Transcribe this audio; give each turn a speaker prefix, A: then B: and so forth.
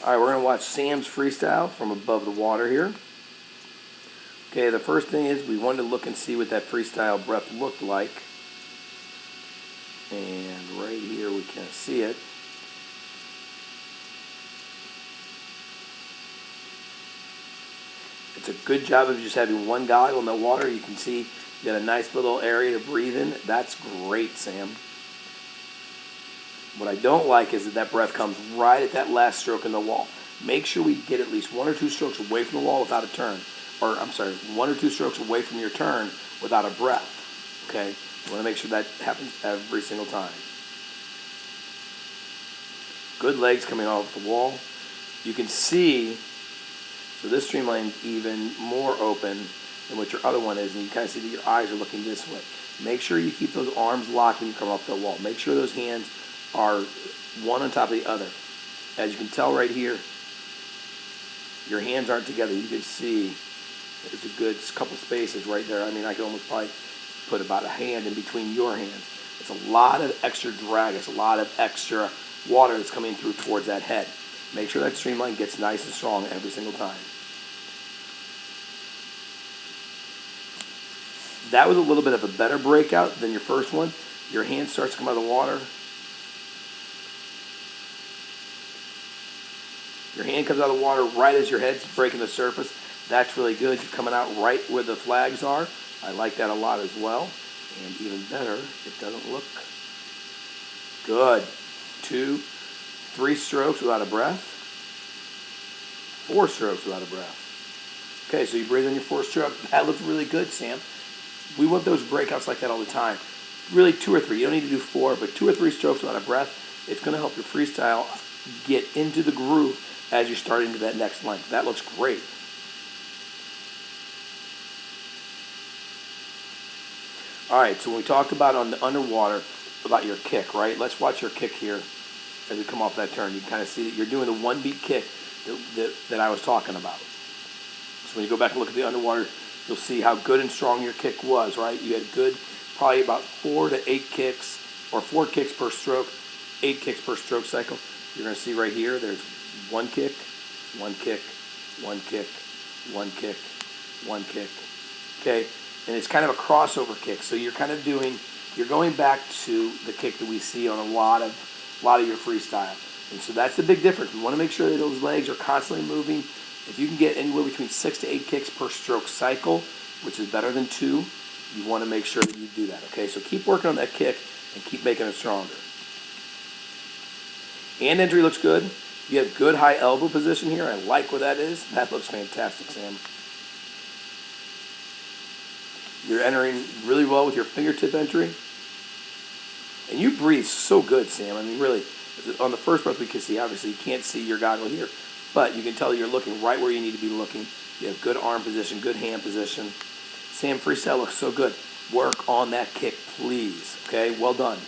A: All right, we're going to watch Sam's freestyle from above the water here. Okay, the first thing is we wanted to look and see what that freestyle breath looked like. And right here we can see it. It's a good job of just having one goggle in the water. You can see you got a nice little area to breathe in. That's great, Sam. What I don't like is that breath comes right at that last stroke in the wall. Make sure we get at least 1 or 2 strokes away from the wall without a turn. Or, I'm sorry, 1 or 2 strokes away from your turn without a breath. Okay? You want to make sure that happens every single time. Good legs coming off the wall. You can see, so this streamline's even more open than what your other one is, and you kind of see that your eyes are looking this way. Make sure you keep those arms locked when you come off the wall. Make sure those hands are one on top of the other. As you can tell right here, your hands aren't together. You can see there's a good couple spaces right there. I mean, I could almost probably put about a hand in between your hands. It's a lot of extra drag. It's a lot of extra water that's coming through towards that head. Make sure that streamline gets nice and strong every single time. That was a little bit of a better breakout than your first one. Your hand starts to come out of the water. Your hand comes out of the water right as your head's breaking the surface. That's really good. You're coming out right where the flags are. I like that a lot as well. And even better, it doesn't look good. 2, 3 strokes without a breath. 4 strokes without a breath. Okay, so you breathe on your 4th stroke. That looks really good, Sam. We want those breakouts like that all the time. Really 2 or 3. You don't need to do 4, but 2 or 3 strokes without a breath. It's going to help your freestyle get into the groove as you start into that next length. That looks great. All right, so when we talked about on the underwater, about your kick, right? Let's watch your kick here as we come off that turn. You can kind of see that you're doing the 1-beat kick that I was talking about. So when you go back and look at the underwater, you'll see how good and strong your kick was, right? You had good, probably about 4 to 8 kicks, or 4 kicks per stroke, 8 kicks per stroke cycle. You're going to see right here, there's 1 kick, 1 kick, 1 kick, 1 kick, 1 kick. Okay? And it's kind of a crossover kick. So you're kind of you're going back to the kick that we see on a lot of your freestyle. And so that's the big difference. We want to make sure that those legs are constantly moving. If you can get anywhere between 6 to 8 kicks per stroke cycle, which is better than 2, you want to make sure that you do that. Okay? So keep working on that kick and keep making it stronger. Hand entry looks good. You have good high elbow position here. I like where that is. That looks fantastic, Sam. You're entering really well with your fingertip entry. And you breathe so good, Sam. I mean, really, on the first breath we can see, obviously you can't see your goggle here, but you can tell you're looking right where you need to be looking. You have good arm position, good hand position. Sam, freestyle looks so good. Work on that kick, please. Okay, well done.